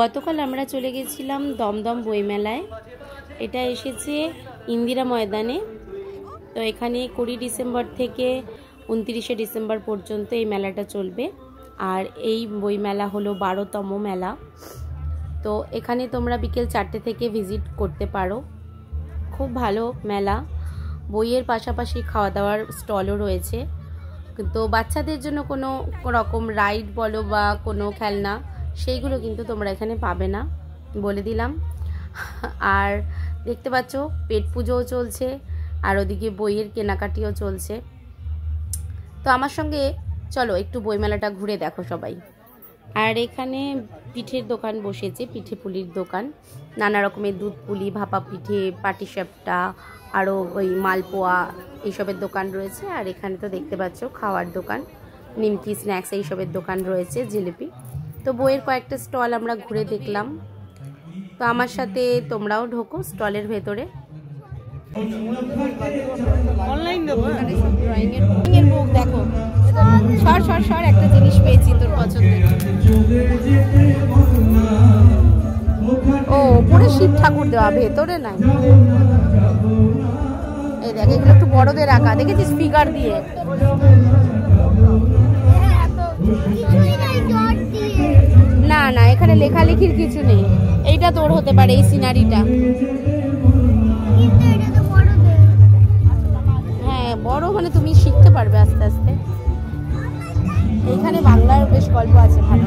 গতকাল আমরা চলে গেছিলাম দমদম বইমেলায়। এটা এসেছে ইন্দিরা ময়দানে। তো এখানে 20 ডিসেম্বর থেকে 29শে ডিসেম্বর পর্যন্ত এই মেলাটা চলবে। আর এই বইমেলা হলো 12তম মেলা। তো এখানে তোমরা বিকেল 4টে থেকে ভিজিট করতে পারো। খুব ভালো মেলা, বইয়ের পাশাপাশি খাওয়া দাওয়ার স্টলও রয়েছে। তো বাচ্চাদের জন্য কোনো রকম রাইড বলো বা কোনো খেলনা সেইগুলো কিন্তু তোমরা এখানে পাবে না, বলে দিলাম। আর দেখতে পাচ্ছ পেট পুজোও চলছে, আর ওদিকে বইয়ের কেনাকাটিও চলছে। তো আমার সঙ্গে চলো একটু বইমেলাটা ঘুরে দেখো সবাই। আর এখানে পিঠের দোকান বসেছে, পিঠে পুলির দোকান, নানা রকমের দুধ পুলি, ভাপা পিঠে, পাটিসাপটা, আরও ওই মালপোয়া এইসবের দোকান রয়েছে। আর এখানে তো দেখতে পাচ্ছ খাওয়ার দোকান, নিমকি, স্ন্যাক্স এইসবের দোকান রয়েছে, জিলিপি। তো বইয়ের কয়েকটা স্টল আমরা ঘুরে দেখলাম। তো আমার সাথে তোমরাও ঢোকো স্টলের ভেতরে। ড্রয়িংয়ের বুক দেখো, সর একটা জিনিস পেয়েছি তোর পছন্দের। ও উপরে শিব ঠাকুর দেওয়া, ভেতরে নাই। এই দেখ, এগুলো একটু বড়দের আঁকা, দেখেছিস ফিগার দিয়ে। না না, এখানে লেখালেখির কিছু নেই। এইটা তোর হতে পারে, এই সিনারিটা। হ্যাঁ বড় মানে তুমি শিখতে পারবে আস্তে আস্তে। এখানে বাংলার বেশ গল্প আছে ভালো।